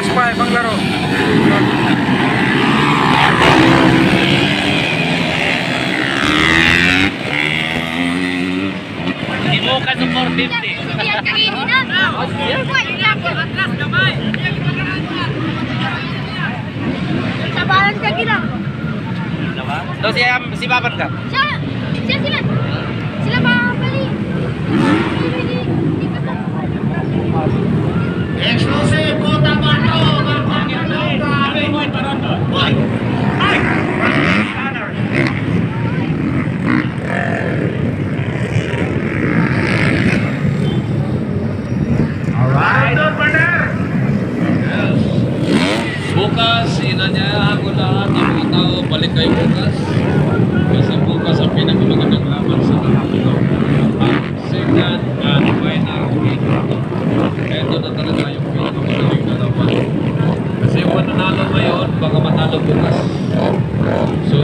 bukas pa ibang laro. Ibuka sa 450. Sabaran ka gila. Daw si Baban ka? Sila babalik. Exclusive Kota Bato. Alright, Bukas, inanyayahan ko lahat ng mga tao, balik kayo bukas. Kasi bukas ang pinakamagandang laban sa lahat ito. Second and final week. Ito na talaga yung pinakamagaling na laban. Kasi kung nanalo ngayon, baka matalo bukas. So,